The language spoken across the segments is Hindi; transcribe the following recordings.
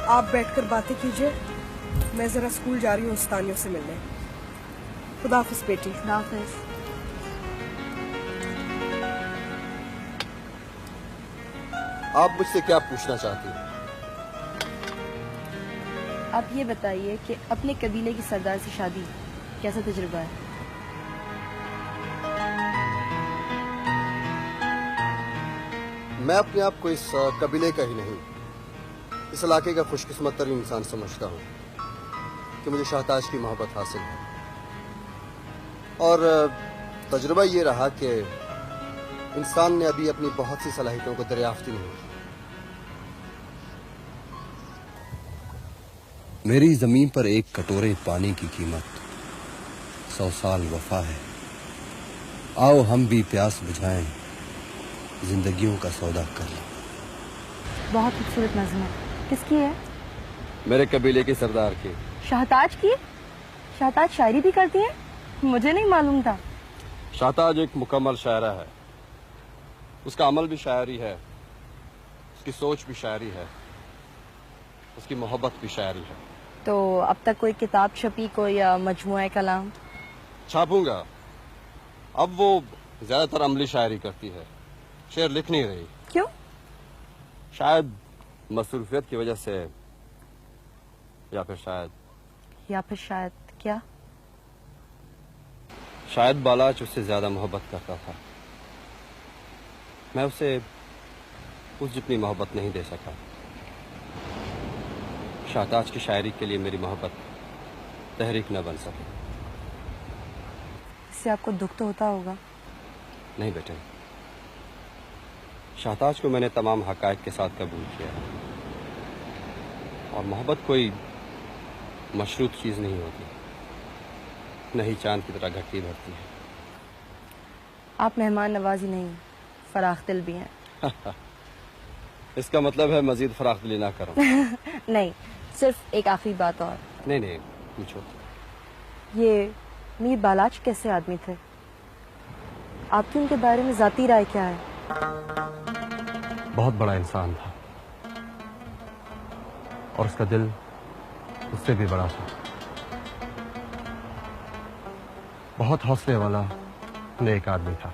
आप बैठकर बातें कीजिए, मैं जरा स्कूल जा रही हूँ उस्तानियों से मिलने। खुदा हाफिज बेटी। खुदा हाफिज। आप मुझसे क्या पूछना चाहती हैं? आप ये बताइए कि अपने कबीले की सरदार से शादी कैसा तजुर्बा है? मैं अपने आप को इस कबीले का ही नहीं, इस इलाके का खुशकिस्मत तरीन इंसान समझता हूँ कि मुझे शाहताज की मोहब्बत हासिल है। और तजुर्बा ये रहा कि इंसान ने अभी अपनी बहुत सी सलाहियतों को दरियाफ्त नहीं की। मेरी जमीन पर एक कटोरे पानी की कीमत 100 साल वफा है। आओ हम भी प्यास बुझाएं, जिंदगियों का सौदा कर लें। बहुत खूबसूरत नज़्म है। किसकी है? मेरे कबीले के सरदार की। शाहताज की? शाहताज शायरी भी करती है? मुझे नहीं मालूम था। शाहताज एक मुकम्मल शायरा है। उसका अमल भी शायरी है, उसकी सोच भी शायरी है, उसकी मोहब्बत भी शायरी है। तो अब तक कोई किताब छपी, कोई मजमुआ कलाम? छापूंगा। अब वो ज्यादातर अमली शायरी करती है, शेर लिख नहीं रही। क्यों? शायद मसरूफियत की वजह से, या फिर शायद क्या? शायद बालाच उससे ज्यादा मोहब्बत करता था। मैं उसे उस जितनी मोहब्बत नहीं दे सका। शाहताज की शायरी के लिए मेरी मोहब्बत तहरीक न बन सके। इससे आपको दुख तो होता होगा? नहीं बेटे, शाहताज को मैंने तमाम हकायक के साथ कबूल किया है, और मोहब्बत कोई मशरूत चीज नहीं होती, नहीं चांद की तरह घटती बढ़ती है। आप मेहमान नवाजी नहीं, फराख दिल भी हैं। इसका मतलब है मजीद फराख दिली ना करो। नहीं, सिर्फ एक आखिरी बात और। नहीं, पूछो। ये मीर बालाच कैसे आदमी थे? आपकी उनके बारे में जाती राय क्या है? बहुत बड़ा इंसान था, और उसका दिल उससे भी बड़ा था। बहुत हौसले वाला नेक आदमी था।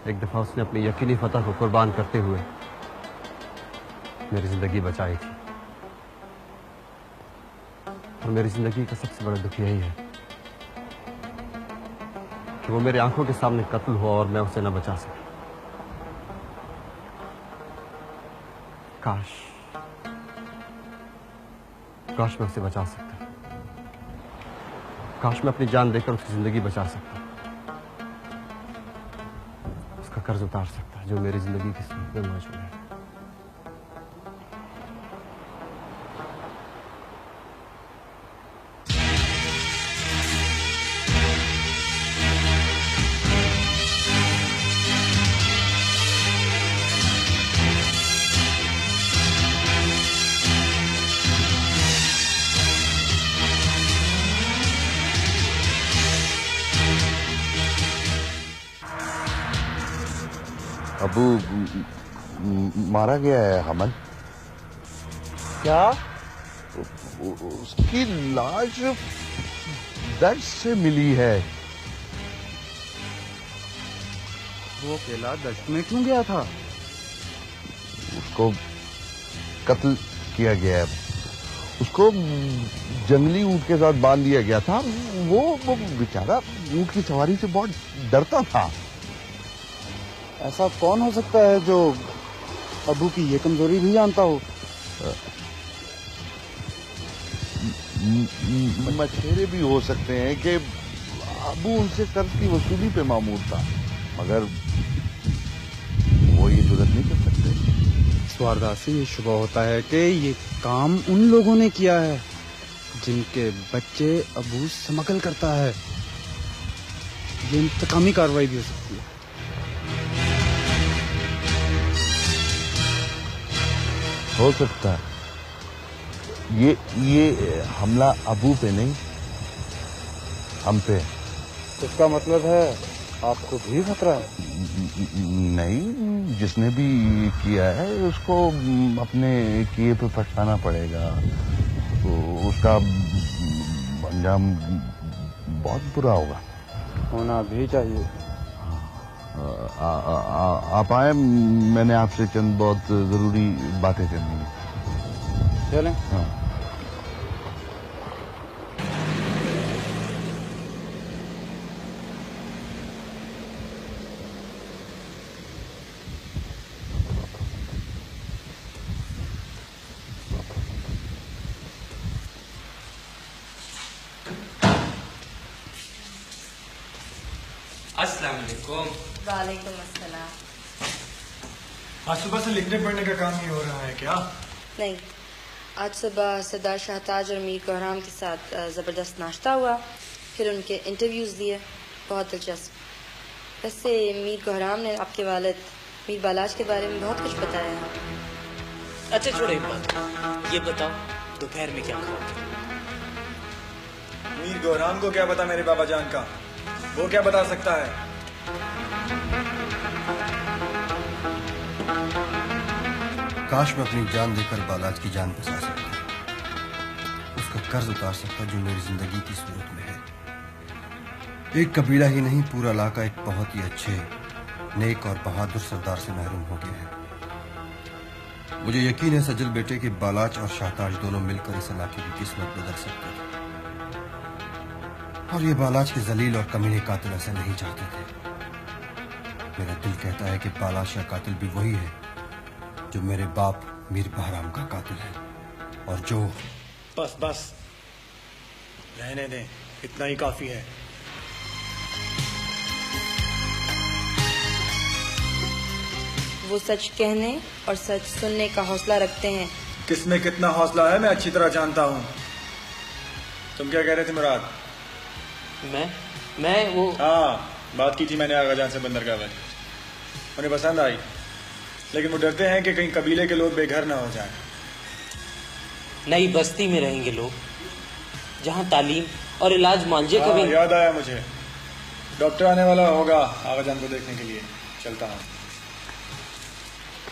एक दफा उसने अपनी यकीनी फतह को कुर्बान करते हुए मेरी जिंदगी बचाई थी, और मेरी जिंदगी का सबसे बड़ा दुख यही है कि वो मेरी आंखों के सामने कत्ल हुआ और मैं उसे न बचा सका। काश मैं उसे बचा सकता, काश मैं अपनी जान देकर उसकी जिंदगी बचा सकता, उसका कर्ज उतार सकता जो मेरी जिंदगी की सूरत में मौजूद है। अबू मारा गया है हमन। क्या? उसकी लाश दर्द से मिली है। वो अकेला दश्त में क्यों गया था? उसको कत्ल किया गया है। उसको जंगली ऊंट के साथ बांध दिया गया था। वो बेचारा ऊंट की सवारी से बहुत डरता था। ऐसा कौन हो सकता है जो अबू की ये कमजोरी भी जानता हो? मछेरे भी हो सकते हैं कि अबू उनसे कर्ज की वसूली पे मामूर था, मगर वो ये जुर्रत नहीं कर सकते। स्वारदा से ये शुबा होता है कि ये काम उन लोगों ने किया है जिनके बच्चे अबू स्मगल करता है। ये इंतकामी कार्रवाई भी हो सकती है। हो सकता है ये हमला अबू पे नहीं, हम पे। इसका मतलब है आपको भी खतरा है? नहीं, जिसने भी किया है उसको अपने किए पे पछताना पड़ेगा। तो उसका अंजाम बहुत बुरा होगा। होना भी चाहिए। आप आए, मैंने आपसे चंद बहुत जरूरी बातें करनी है। चलें? हाँ। अस्सलाम वालेकुम। वालेकुम अस्सलाम। आज सुबह से लिखने पढ़ने का काम ही हो रहा है क्या? नहीं, आज सुबह सरदार शाहताज और मीर कोहराम के साथ ज़बरदस्त नाश्ता हुआ, फिर उनके इंटरव्यूज़ दिए, बहुत दिलचस्प। वैसे मीर कोहराम ने आपके वालिद मीर बालाज के बारे में बहुत कुछ बताया है। अच्छा छोड़ो एक बात, ये बताओ दोपहर में क्या खाओगे? मीर गौराम को क्या पता मेरे बाबा जान का? वो क्या बता सकता है? काश मैं अपनी जान देकर बालाज की जान बचा सकता, उसका कर्ज उतार सकता जो मेरी जिंदगी की सूरत में है। एक कबीला ही नहीं, पूरा इलाका एक बहुत ही अच्छे, नेक और बहादुर सरदार से महरूम हो गया है। मुझे यकीन है सजल बेटे कि बालाज और शाहताज दोनों मिलकर इस इलाके की किस्मत बदल सकते थे, और ये बालाज के जलील और कमीने कातिल ऐसा नहीं चाहते थे। मेरा दिल कहता है कि बालाज का कातिल भी वही है जो मेरे बाप मीर बहराम का कातिल है, और जो बस बस रहने दें, इतना ही काफी है। वो सच कहने और सच सुनने का हौसला रखते हैं। किसमें कितना हौसला है मैं अच्छी तरह जानता हूँ। तुम क्या कह रहे थे मुराद? मैं वो हाँ, बात की थी मैंने आगा जान से बंदरगाह में, उन्हें पसंद आई, लेकिन वो डरते हैं कि कहीं कबीले के लोग बेघर ना हो जाएं। नई बस्ती में रहेंगे लोग, जहाँ तालीम और इलाज मुआवजे का भी। याद आया मुझे, डॉक्टर आने वाला होगा आगा जान को देखने के लिए। चलता हूँ।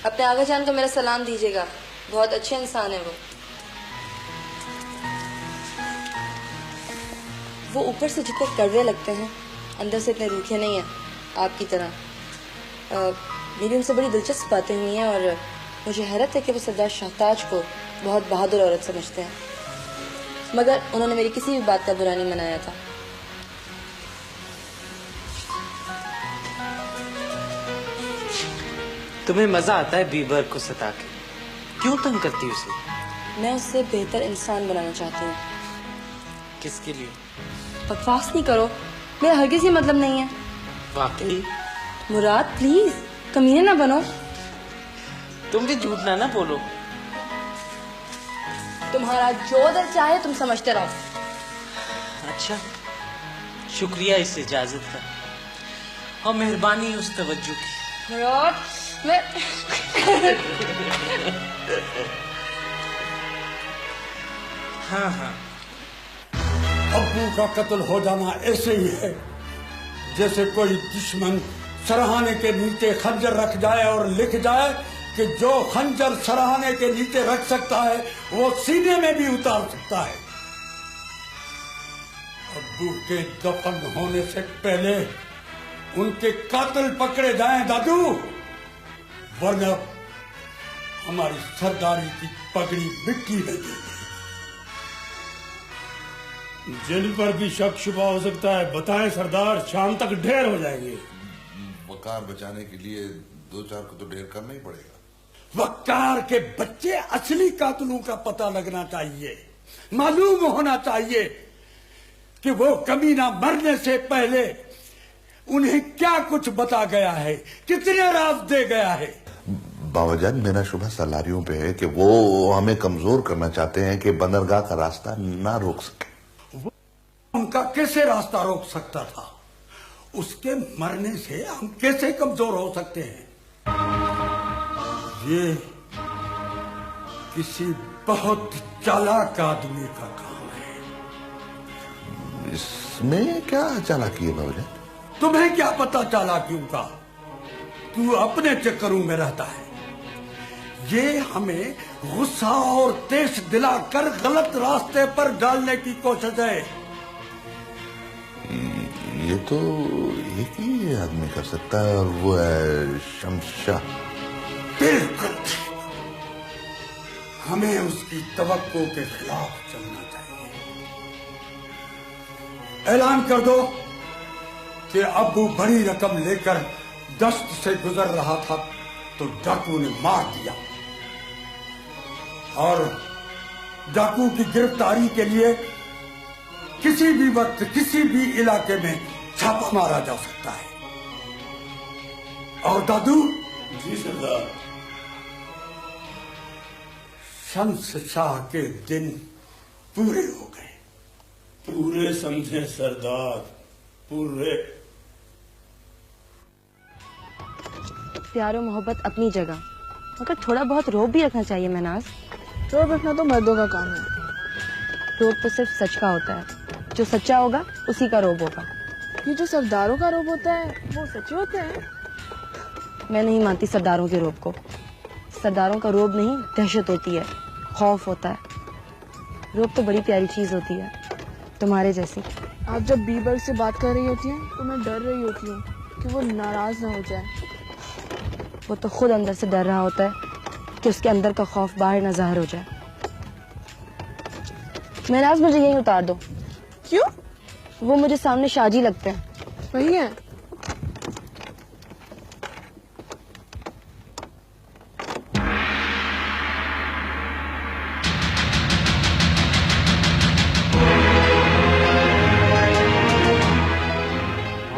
अपने आगा जान को मेरा सलाम दीजिएगा, बहुत अच्छे इंसान है वो ऊपर से जितने कड़वे लगते हैं अंदर से इतने रूखे नहीं हैं आपकी तरह। मेरी उनसे बड़ी दिलचस्प बातें हुई हैं और मुझे हैरत है कि वो सरदार शाहताज को बहुत बहादुर औरत समझते हैं, मगर उन्होंने मेरी किसी भी बात का बुरा नहीं मनाया था। तुम्हें मजा आता है बीबर को सता के? क्यों तंग करती उसे? मैं उससे बेहतर इंसान बनाना चाहती हूँ। किसके लिए? बकवास नहीं करो, मेरा हरगिज़ ये मतलब नहीं है। वाकई? मुराद प्लीज कमीने ना बनो। तुम भी झूठ ना बोलो। तुम्हारा जो दिल चाहे तुम समझते रहो। अच्छा, शुक्रिया इस इजाजत का, और मेहरबानी उस तवज्जो की। मुराद मैं हाँ हाँ, अब्बू का कत्ल हो जाना ऐसे ही है जैसे कोई दुश्मन सरहाने के नीचे खंजर रख जाए और लिख जाए कि जो खंजर सरहाने के नीचे रख सकता है वो सीने में भी उतार सकता है। अब्बू के दफन होने से पहले उनके कातिल पकड़े जाएं दादू, वरना हमारी सरदारी की पगड़ी मिट्टी में गिरेगी। जिन पर भी शक शुबा हो सकता है बताएं सरदार, शाम तक ढेर हो जाएंगे। वकार बचाने के लिए 2-4 को तो ढेर करना ही पड़ेगा। वकार के बच्चे असली कातिलों का पता लगना चाहिए, मालूम होना चाहिए कि वो कमीना मरने से पहले उन्हें क्या कुछ बता गया है, कितने राज दे गया है। बाबाजान, मेरा शुबा सलारियों पे है कि वो हमें कमजोर करना चाहते हैं कि बंदरगाह का रास्ता ना रोक सके। उनका कैसे रास्ता रोक सकता था? उसके मरने से हम कैसे कमजोर हो सकते हैं? ये किसी बहुत चालाक आदमी का काम है। इसमें क्या चालाकी है बाबाजान? तुम्हें क्या पता चालाकियों का? तू अपने चक्करों में रहता है। ये हमें गुस्सा और तेज दिलाकर गलत रास्ते पर डालने की कोशिश है। ये तो एक ही आदमी कर सकता है और वो है शमशाह। बिल्कुल, हमें उसकी तवक्को के खिलाफ चलना चाहिए। ऐलान कर दो कि अब्बू बड़ी रकम लेकर दस्त से गुजर रहा था तो डाकू ने मार दिया, और डाकू की गिरफ्तारी के लिए किसी भी वक्त किसी भी इलाके में छापा मारा जा सकता है। और दादू? जी सरदार। शम्स शाह के दिन पूरे हो गए। पूरे समझे सरदार, पूरे। प्यार और मोहब्बत अपनी जगह, मगर थोड़ा बहुत रोब भी रखना चाहिए महनाज। रोब रखना तो मर्दों का काम है। रोब तो सिर्फ सच का होता है, जो सच्चा होगा उसी का रोब होगा। ये जो सरदारों का रोब होता है वो सच्चे होते हैं? मैं नहीं मानती सरदारों के रोब को। सरदारों का रोब नहीं, दहशत होती है, खौफ होता है। रोब तो बड़ी प्यारी चीज होती है, तुम्हारे जैसी। आप जब बीबर से बात कर रही होती हैं तो मैं डर रही होती हूँ कि वो नाराज ना हो जाए। वो तो खुद अंदर से डर रहा होता है कि उसके अंदर का खौफ बाहर न ज़ाहिर हो जाए। महनाज, मुझे यहीं उतार दो। क्यों? वो मुझे सामने शाजी लगते हैं। वही है।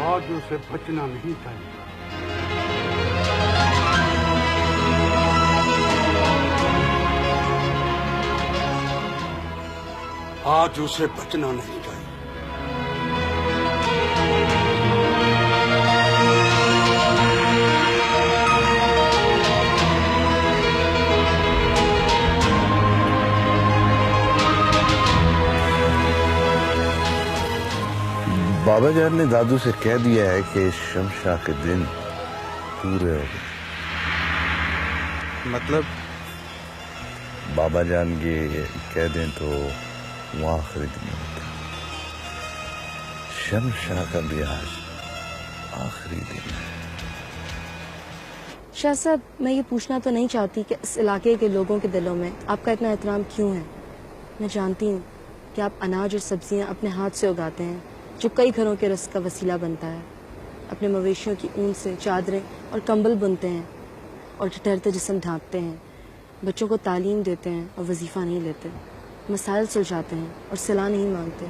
आज उसे बचना नहीं चाहिए। आज उसे बचना नहीं चाहिए। बाबा जान ने दादू से कह दिया है कि शमशाह के दिन पूरे हो गए। मतलब? बाबा जान ये कह दें तो वो आखिरी दिन होता है। शमशाह का भी आज आखिरी दिन है। शाह साहब, मैं ये पूछना तो नहीं चाहती कि इस इलाके के लोगों के दिलों में आपका इतना एहतराम क्यों है। मैं जानती हूँ कि आप अनाज और सब्जियाँ अपने हाथ से उगाते हैं, जो कई घरों के रिस्क का वसीला बनता है। अपने मवेशियों की ऊन से चादरें और कंबल बुनते हैं और ठहरते जिस्म ढांकते हैं। बच्चों को तालीम देते हैं और वजीफ़ा नहीं लेते। मसाइल सुलझाते हैं और सिला नहीं मांगते।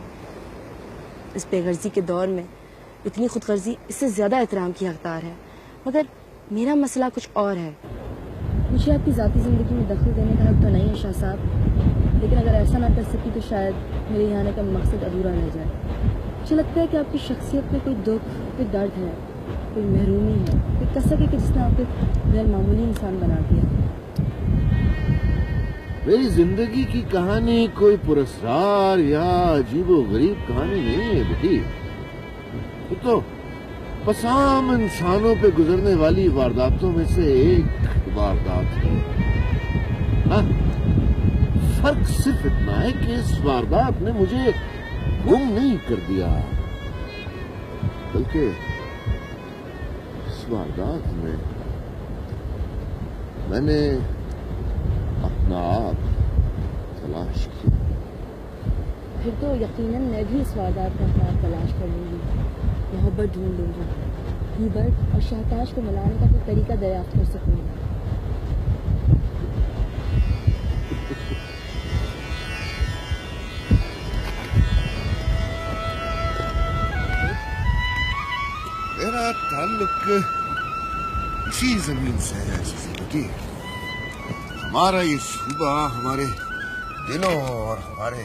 इस बेगर्जी के दौर में इतनी खुदगर्जी इससे ज़्यादा एहतराम की हकदार है। मगर मेरा मसला कुछ और है। मुझे आपकी ज़ाती ज़िंदगी में दखल देने का हक तो नहीं है शाह साहब, लेकिन अगर ऐसा ना कर सकी तो शायद मेरे यहाँ आने का मकसद अधूरा रह जाए। मुझे लगता है कि आपकी शख्सियत में कोई दुख, कोई दर्द है, कोई महरूमी है, कोई कसक है कि जिसने आपको गैर मामूली इंसान बना दिया। मेरी जिंदगी की कहानी कोई पुरस्कार या अजीबोगरीब कहानी नहीं है बेटी। ये तो पसाम इंसानों पे गुजरने वाली वारदातों में से एक वारदात है। हाँ, फर्क सिर्फ इतना है कि इस वारदात ने मुझे गुम नहीं कर दिया, बल्कि इस वारदात में मैंने अपना आप तलाश किया। फिर तो यकीनन मैं भी इस वारदात में अपना आप तलाश कर लूँगी, मोहब्बत ढूंढ लूँगी, बीबर और शाहताज को मिलाने का कोई तरीका दरियाफ्त कर सकूँगी। मेरा ताल्लुक इसी जमीन से है बेटी। हमारा ये सूबा हमारे दिलों और हमारे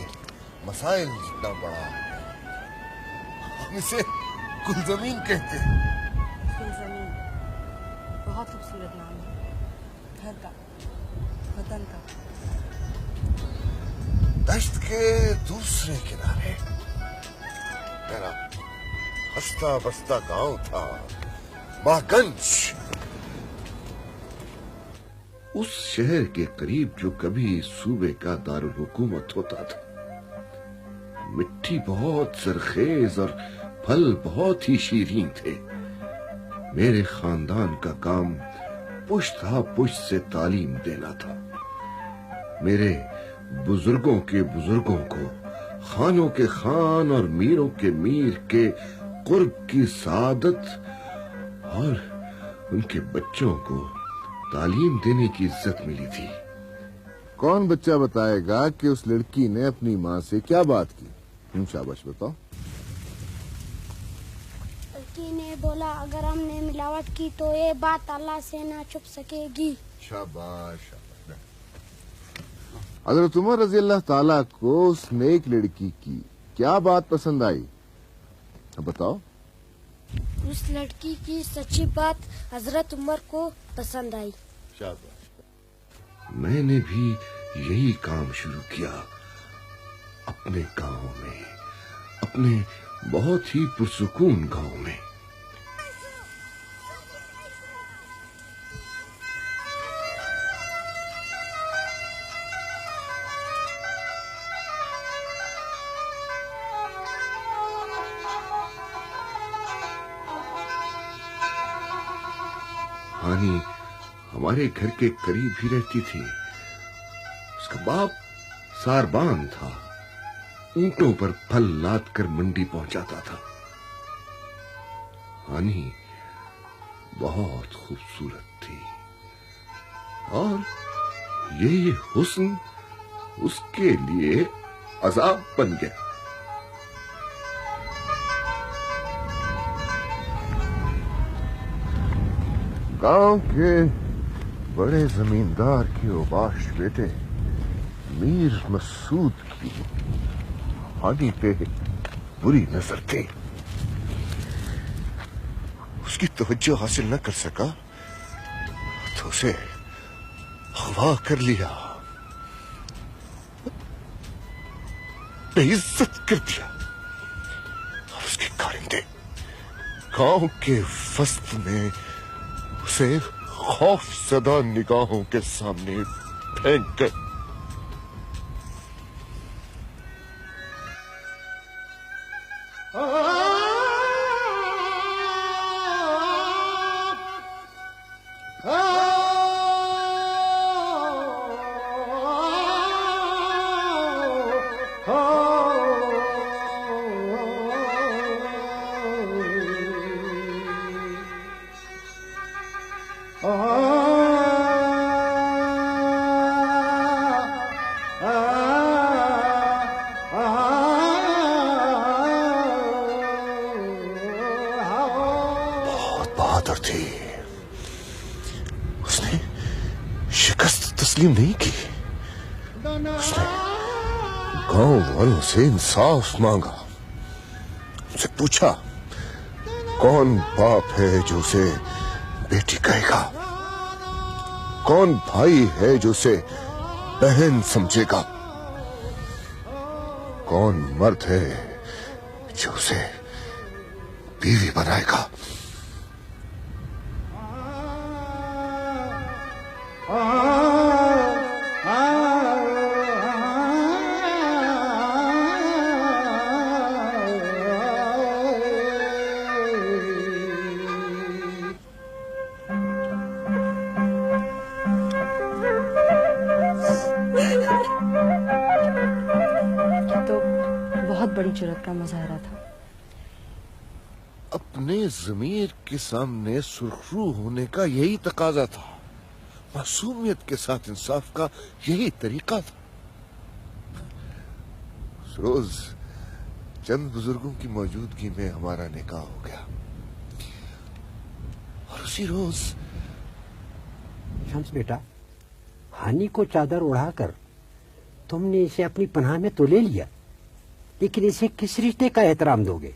मसाइल जितना बड़ा है। हम इसे कुलजमीन कहते हैं। कुलजमीन बहुत खूबसूरत नाम है, घर का, वतन का। दश्त के दूसरे किनारे मेरा हंसता बसता गांव था, माहगंज। उस शहर के करीब जो कभी सूबे का दारुल हुकूमत होता था। मिट्टी बहुत सरखेज और फल बहुत ही शीरीन थे। मेरे खानदान का काम पुश्त से तालीम देना था। मेरे बुजुर्गों के बुजुर्गों को खानों के खान और मीरों के मीर के कुर्ब की सादत और उनके बच्चों को तालीम देने की इज्जत मिली थी। कौन बच्चा बताएगा कि उस लड़की ने अपनी माँ से क्या बात की? शाबाश बताओ। लड़की ने बोला अगर हमने मिलावट की तो ये बात अल्लाह से ना छुप सकेगी। शाबाश शाबाश। हज़रत उमर रज़ी अल्लाह ताला को उस नेक लड़की की क्या बात पसंद आई? अब बताओ। उस लड़की की सच्ची बात हजरत उमर को पसंद आई। शाबाश। मैंने भी यही काम शुरू किया अपने गांव में, अपने बहुत ही पुरसुकून गांव में। हानी हमारे घर के करीब ही रहती थी। उसका बाप सारबान था, ऊंटों पर फल लाद कर मंडी पहुंचाता था। हानी बहुत खूबसूरत थी और ये हुस्न उसके लिए अजाब बन गया। गांव के बड़े जमींदार के ओबाश बेटे मीर मसूद की हानी पे बुरी नजर थी। उसकी तवज्जो हासिल न कर सका तो उसे अगवा कर लिया, बेइज्जत कर दिया। और उसके कारिंदे गांव के वस्त में उसे खौफजदा निगाहों के सामने फेंक गए। नहीं की। उसने गांव वालों से इंसाफ मांगा, उनसे पूछा कौन बाप है जो उसे बेटी कहेगा, कौन भाई है जो उसे बहन समझेगा, कौन मर्द है जो उसे बीवी बनाएगा। जुर्रत का मुजाहरा था। अपने ज़मीर के सामने सुरखरू होने का यही तकाजा था, मासूमियत के साथ इंसाफ का यही तरीका था। उस रोज चंद बुजुर्गों की मौजूदगी में हमारा निकाह हो गया और उसी रोज शम्स बेटा, हानि को चादर उड़ाकर तुमने इसे अपनी पनाह में तो ले लिया, लेकिन इसे किस रिश्ते का एहतराम दोगे?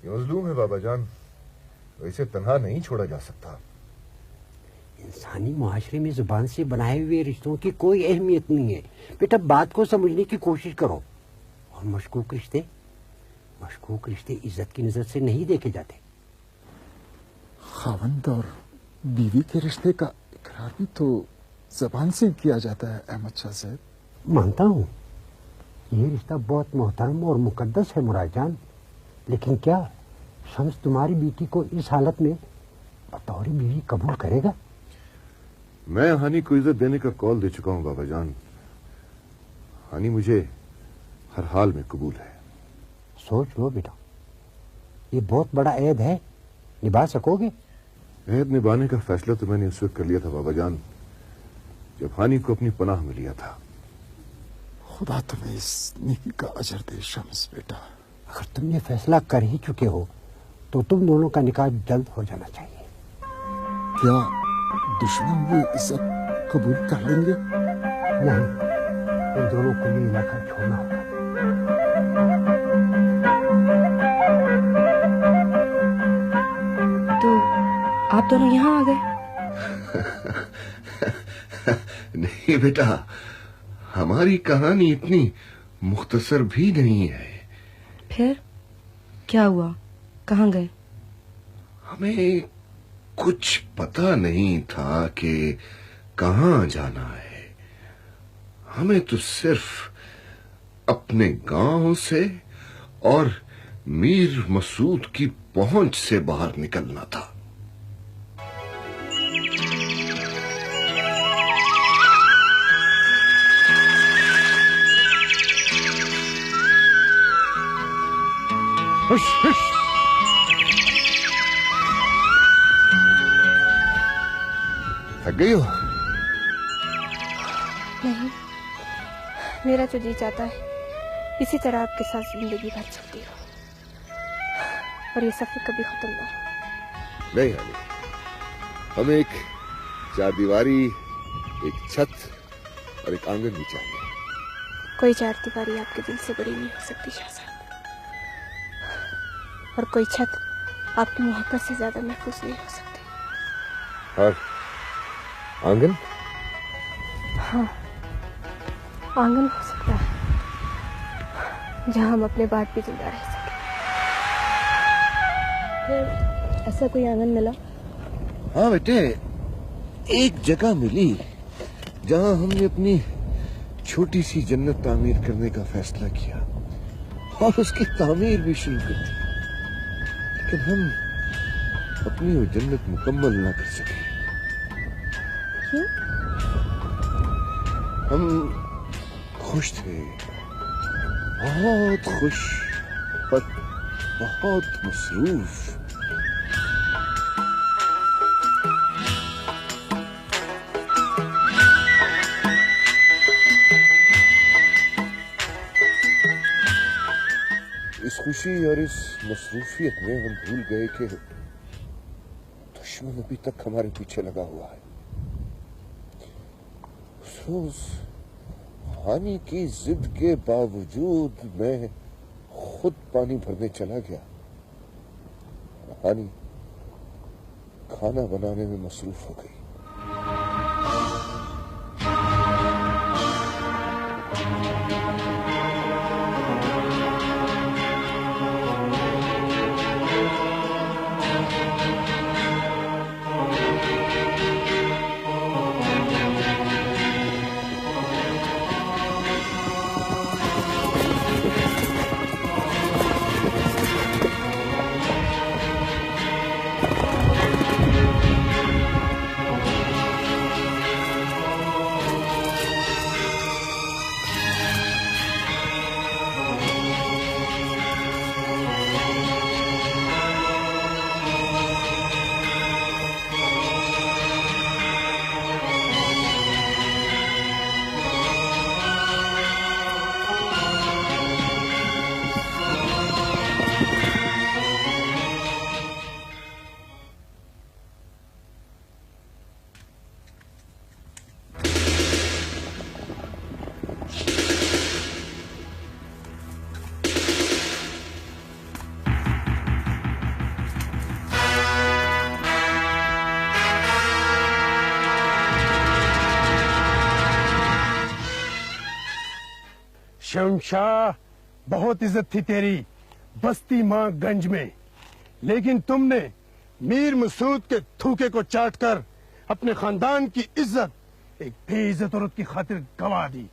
ये मजलूम है बाबा जान, इसे तन्हा नहीं छोड़ा जा सकता। इंसानी मुआशरे में जुबान से बनाए हुए रिश्तों की कोई अहमियत नहीं है बेटा। बात को समझने की कोशिश करो। और मशकूक रिश्ते मशकूक रिश्ते इज्जत की नजर से नहीं देखे जाते। खावंद और बीवी के रिश्ते का इकरार भी तो जबान से किया जाता है अहमद शाह साहब। मानता हूँ ये रिश्ता बहुत मोहतरम और मुकद्दस है मुराद जान, लेकिन क्या शम्स तुम्हारी बेटी को इस हालत में बतौर बीवी कबूल करेगा? मैं हानी को इज्जत देने का कॉल दे चुका हूँ बाबा जान। हानी मुझे हर हाल में कबूल है। सोच लो बेटा, ये बहुत बड़ा ऐद है, निभा सकोगे? ऐद निभाने का फैसला तो मैंने उस वक्त कर लिया था बाबा जान जब हानी को अपनी पनाह में लिया था। खुदा तुम्हें इस नेकी का अजर दे शम्स बेटा। अगर तुम ये फैसला कर ही चुके हो तो तुम दोनों का निकाह जल्द हो जाना चाहिए। क्या दुश्मन ये इज्जत कबूल कर लेंगे? नहीं, इन दोनों को ये इलाका छोड़ना होगा। तो आप दोनों यहाँ आ गए? नहीं बेटा, हमारी कहानी इतनी मुख्तसर भी नहीं है। फिर क्या हुआ, कहाँ गए? हमें कुछ पता नहीं था कि कहाँ जाना है। हमें तो सिर्फ अपने गांव से और मीर मसूद की पहुंच से बाहर निकलना था। हुश हुश। थक गई हो? नहीं, मेरा तो जी चाहता है इसी तरह आपके साथ जिंदगी भर चलती हो और ये सफर कभी खत्म ना हो। नहीं हानी, हमें एक चारदीवारी, एक छत और एक आंगन भी चाहिए। कोई चारदीवारी आपके दिल से बड़ी नहीं हो सकती शहजाद, और कोई छत आपकी मोहब्बत से ज्यादा महफूज नहीं हो सकती। और आंगन? हाँ, आंगन हो सकता है जहाँ हम अपने बाद भी जिंदा रह सकें। फिर ऐसा कोई आंगन मिला? हाँ बेटे, एक जगह मिली जहाँ हमने अपनी छोटी सी जन्नत तामीर करने का फैसला किया और उसकी तामीर भी शुरू कर दी, लेकिन हम अपनी वो जन्नत मुकम्मल ना कर सके। क्यों? हम खुश थे, बहुत खुश, पर बहुत मसरूफ। इस खुशी और इस मसरूफियत में हम भूल गए कि दुश्मन अभी तक हमारे पीछे लगा हुआ है। उस रोज हानि की जिद के बावजूद मैं खुद पानी भरने चला गया। हानि खाना बनाने में मसरूफ हो गई। शहंशाह, बहुत इज्जत थी तेरी, बस्ती मां गंज में, लेकिन तुमने मीर मसूद के थूके को चाटकर अपने खानदान की इज्जत एक बेइज्जत औरत की खातिर गंवा दी।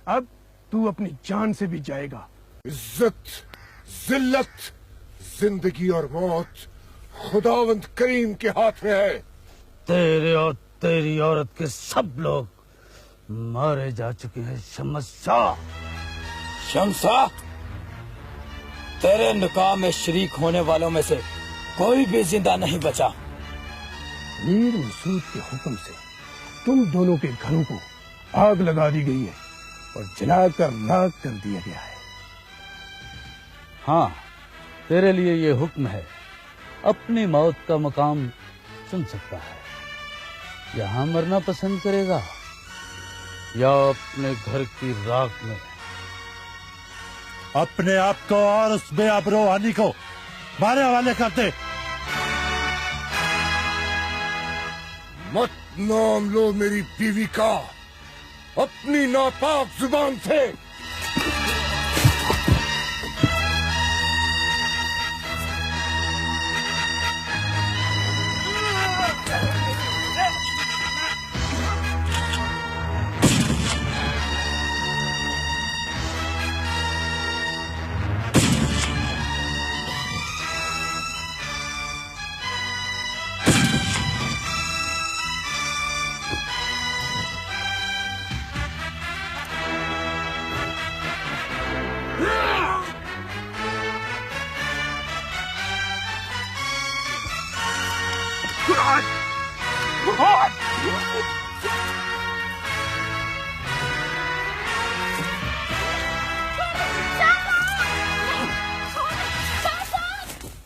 अब तू अपनी जान से भी जाएगा। इज्जत, जिल्लत, जिंदगी और मौत खुदावंद करीम के हाथ में है। तेरे और तेरी औरत के सब लोग मारे जा चुके हैं शम्स शाह। शमसा, तेरे निकाह में शरीक होने वालों में से कोई भी जिंदा नहीं बचा। मीर मसूद के हुक्म से तुम दोनों के घरों को आग लगा दी गई है और जलाकर राख कर दिया गया है। हाँ, तेरे लिए ये हुक्म है, अपनी मौत का मकाम चुन सकता है। यहाँ मरना पसंद करेगा या अपने घर की राख में। अपने आप को और उस बेआबरो हानि को मारे हवाले कर दे। मत नाम लो मेरी बीवी का अपनी नापाक जुबान से।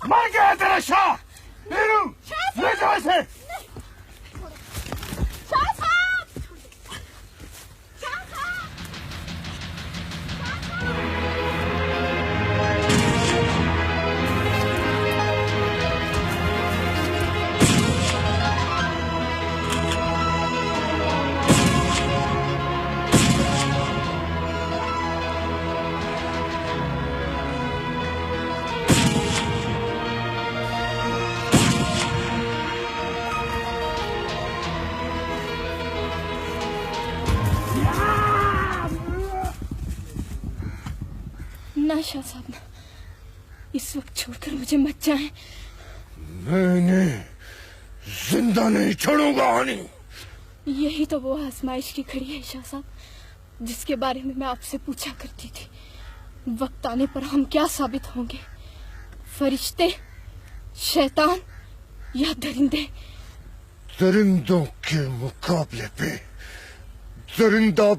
मर गया तेरा शाह। नीरू, ले जाओ इसे। ना शाह साहब ना, इस वक्त छोड़कर मुझे मत जाएं। मैंने जिंदा नहीं छोड़ूंगा हानि। यही तो वो आजमाइश की घड़ी है शाह साहब, जिसके बारे में मैं आपसे पूछा करती थी। वक्त आने पर हम क्या साबित होंगे, फरिश्ते, शैतान या दरिंदे? दरिंदों के मुकाबले पे दरिंदा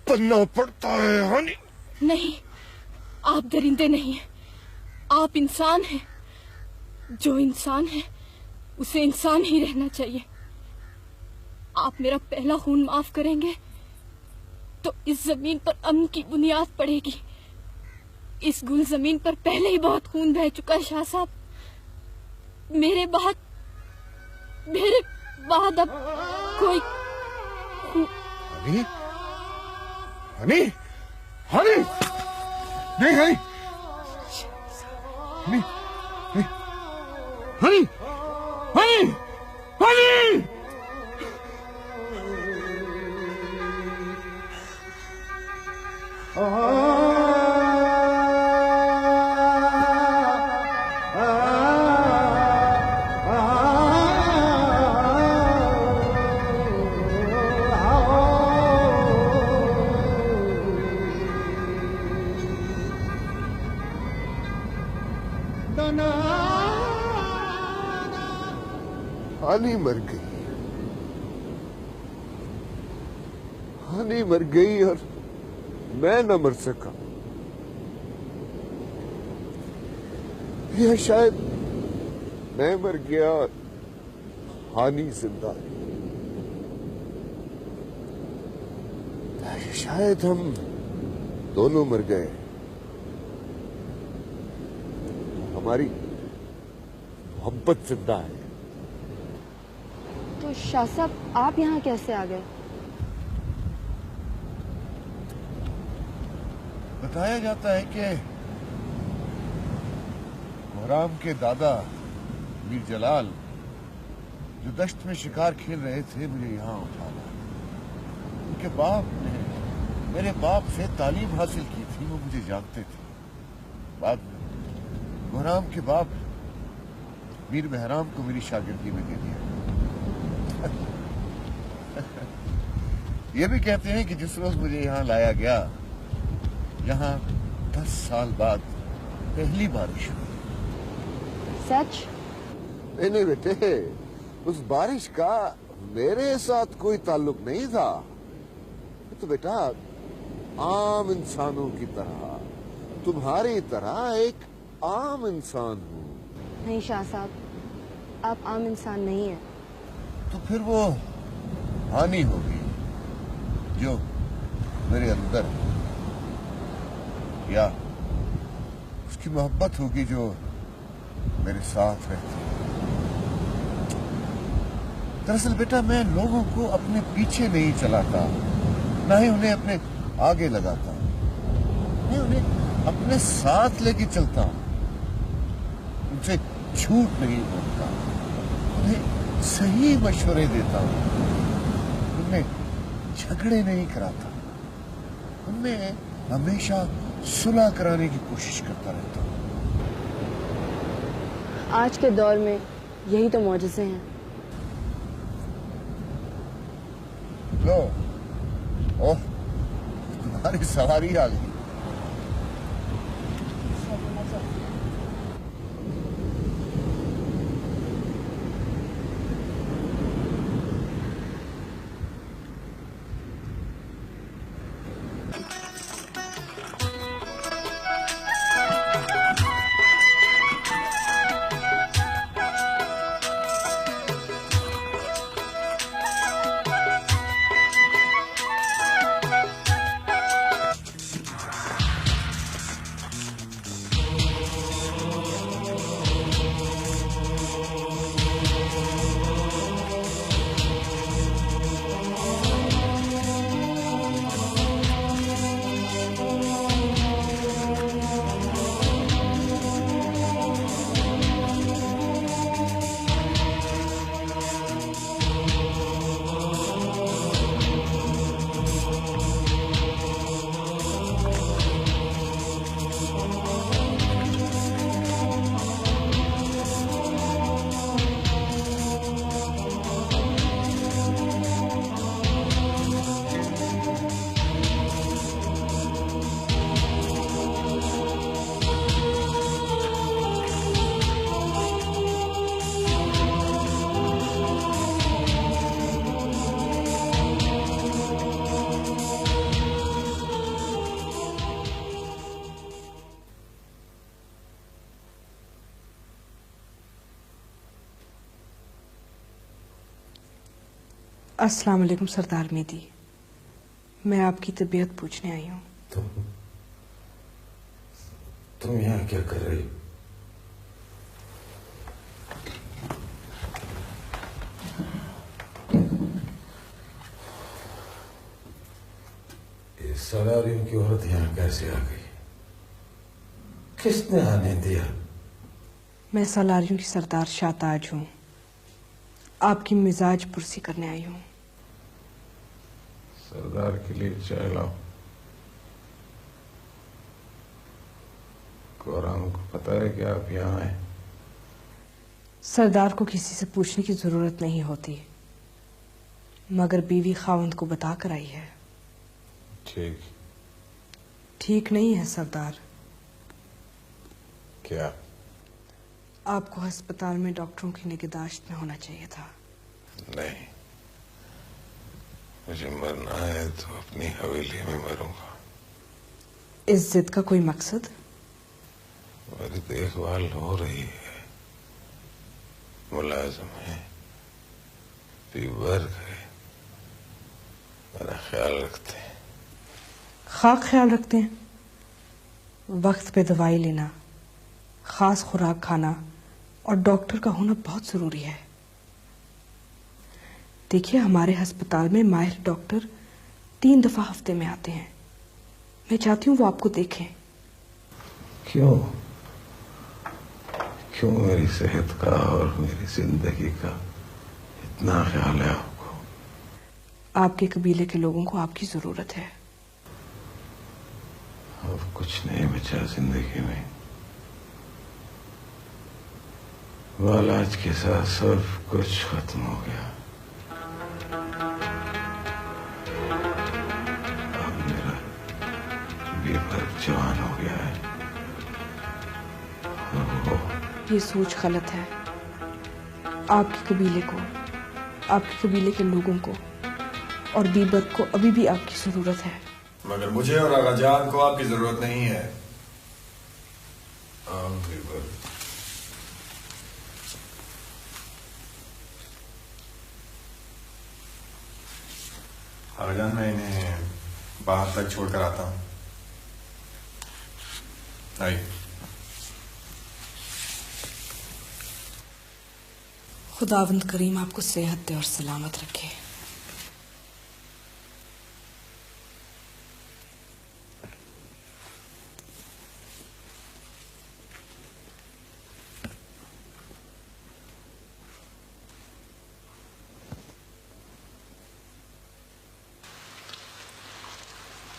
बनना पड़ता है हानि। नहीं, आप दरिंदे नहीं हैं, आप इंसान हैं। जो इंसान है उसे इंसान ही रहना चाहिए। आप मेरा पहला खून माफ करेंगे तो इस जमीन पर अमन की बुनियाद पड़ेगी। इस गुल जमीन पर पहले ही बहुत खून बह चुका है शाह साहब। मेरे बाद अब कोई हनी, हनी, हनी, नहीं हनी, हनी, हनी, हनी, हनी। हानि मर गई, हानि मर गई और मैं न मर सका। या शायद मैं मर गया और हानि जिंदा है। या शायद हम दोनों मर गए, हमारी मोहब्बत जिंदा है। तो शाह साहब आप यहाँ कैसे आ गए? बताया जाता है कि बहराम के दादा मीर जलाल जो दश्त में शिकार खेल रहे थे मुझे यहाँ उठाना। उनके बाप ने मेरे बाप से तालीम हासिल की थी, वो मुझे जानते थे। बाद में बहराम के बाप मीर बहराम को मेरी शागिर्दी में दे दिया। ये भी कहते हैं कि जिस रोज मुझे यहाँ लाया गया, यहाँ 10 साल बाद पहली बारिश हुई। सच? नहीं बेटे, उस बारिश का मेरे साथ कोई ताल्लुक नहीं था। तो बेटा आम इंसानों की तरह, तुम्हारी तरह एक आम इंसान हूँ। नहीं शाह साहब, आप आम इंसान नहीं हैं। तो फिर वो हानि होगी जो मेरे अंदर, या उसकी मोहब्बत होगी जो मेरे साथ रहती है। दरअसल बेटा मैं लोगों को अपने पीछे नहीं चलाता, ना ही उन्हें अपने आगे लगाता, मैं उन्हें अपने साथ लेके चलता हूँ। उनसे झूठ नहीं बोलता, उन्हें सही मशवरे देता हूँ, उनमें झगड़े नहीं कराता, उनमें हमेशा सुलह कराने की कोशिश करता रहता हूँ। आज के दौर में यही तो मौजज़े हैं। लो, ओह, तुम्हारी सवारी आ गई। अस्सलाम वालेकुम सरदार मेदी, मैं आपकी तबीयत पूछने आई हूँ। तुम यहाँ क्या कर रही हो? ये सलारियों की औरत यहाँ कैसे आ गई? किसने आने दिया? मैं सलारियों की सरदार शाहताज हूँ, आपकी मिजाज पुरसी करने आई हूँ। सरदार के लिए चाय लाओ। कोराम को पता है कि आप यहाँ आए? सरदार को किसी से पूछने की जरूरत नहीं होती, मगर बीवी खावंद को बता कर आई है। ठीक। ठीक नहीं है सरदार। क्या? आपको अस्पताल में डॉक्टरों की निगहदाश्त में होना चाहिए था। नहीं, मुझे मरना है तो अपनी हवेली में मरूंगा। इस जिद का कोई मकसद? मेरी देखभाल हो रही है, मुलाजिम है, वर्ग है, मेरा ख्याल रखते हैं। खाक ख्याल रखते हैं? वक्त पे दवाई लेना, खास खुराक खाना और डॉक्टर का होना बहुत जरूरी है। देखिए, हमारे अस्पताल में माहिर डॉक्टर 3 दफा हफ्ते में आते हैं। मैं चाहती हूँ वो आपको देखें। क्यों? क्यों मेरी सेहत का और मेरी जिंदगी का इतना ख्याल है आपको? आपके कबीले के लोगों को आपकी जरूरत है। अब कुछ नहीं बचा जिंदगी में। बालाज के साथ सब कुछ खत्म हो गया। अब मेरा बीबर जवान हो गया है। ये सोच गलत है। आपके कबीले को, आपके कबीले के लोगों को और बीबर को अभी भी आपकी जरूरत है। मगर मुझे और आगाजान को आपकी जरूरत नहीं है। बीबर, आगाजान, मैं इन्हें बाहर तक छोड़कर आता हूं। आइए। खुदावंद करीम आपको सेहत दे और सलामत रखे।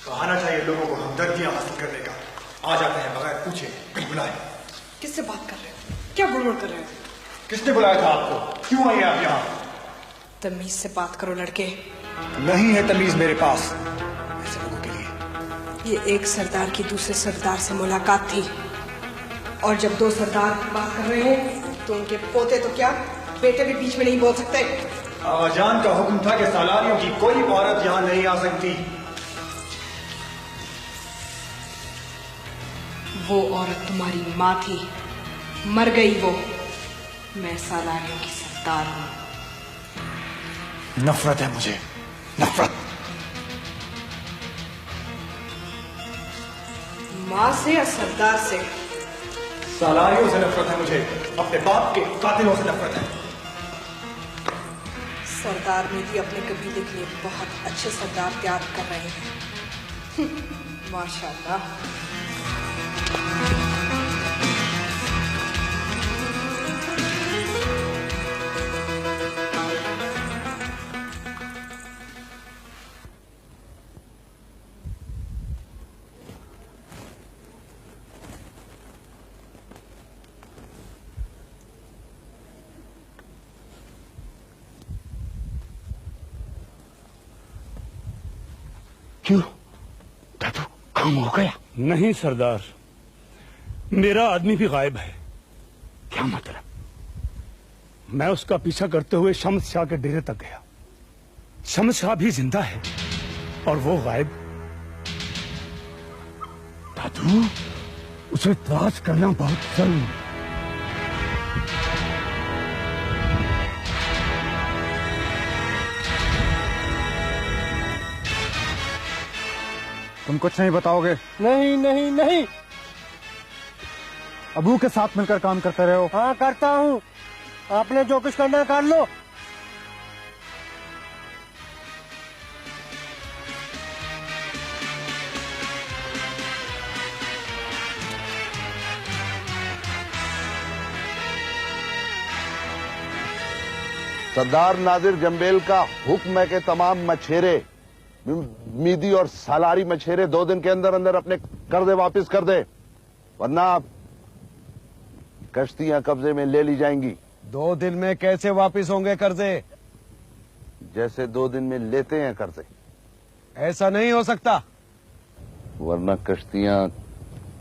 कहाना चाहिए लोगों को हमदर्दियां हासिल करने का। आ जाते हैं बगैर पूछे, कहीं बुलाए। किससे बात कर रहे हो? क्या बुड़बुड़ कर रहे हो? किसने बुलाया था आपको? क्यों आए आप यहाँ? तमीज से बात करो लड़के। नहीं है तमीज मेरे पास ऐसे लोगों के लिए। ये एक सरदार की दूसरे सरदार से मुलाकात थी, और जब दो सरदार बात कर रहे हो तो उनके पोते तो क्या बेटे भी बीच में नहीं बोल सकते। आगाजान का हुक्म था कि सालारियों की कोई औरत यहाँ नहीं आ सकती। वो औरत तुम्हारी माँ थी, मर गई वो। मैं सालारियों की सरदार हूं। नफरत है मुझे, नफरत। माँ से या सरदार से? सालारियों से नफरत है मुझे, अपने बाप के कातिलों से नफरत है। सरदार में भी अपने कबीले के लिए बहुत अच्छे सरदार तैयार कर रहे हैं। माशाल्लाह। क्यों दादू, काम हो गया? नहीं सरदार, मेरा आदमी भी गायब है। क्या मतलब? मैं उसका पीछा करते हुए शम्स शाह के डेरे तक गया। शम्स शाह भी जिंदा है और वो गायब। दादू, उसे तलाश करना बहुत जरूरी है। तुम कुछ नहीं बताओगे? नहीं नहीं नहीं। अबू के साथ मिलकर काम करते रहे हो? हाँ करता हूँ। आपने जो कुछ करना कर लो। सरदार नादिर जंबेल का हुक्म है कि तमाम मछेरे, मीदी और सालारी मछेरे 2 दिन के अंदर अंदर अपने कर्जे वापस कर दे, वरना कश्तियां कब्जे में ले ली जाएंगी। 2 दिन में कैसे वापस होंगे कर्जे? जैसे 2 दिन में लेते हैं कर्जे। ऐसा नहीं हो सकता। वरना कश्तियां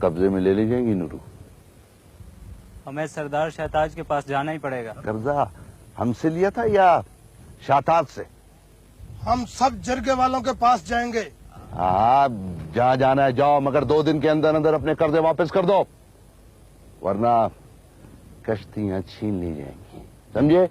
कब्जे में ले ली जाएंगी। नूरू, हमें सरदार शहताज के पास जाना ही पड़ेगा। कर्जा हमसे लिया था या शाहताज से? हम सब जरगे वालों के पास जाएंगे। हाँ, जहाँ जाना है जाओ, मगर 2 दिन के अंदर अंदर अपने कर्जे वापस कर दो, वरना कश्तियां छीन ली जाएंगी। समझे?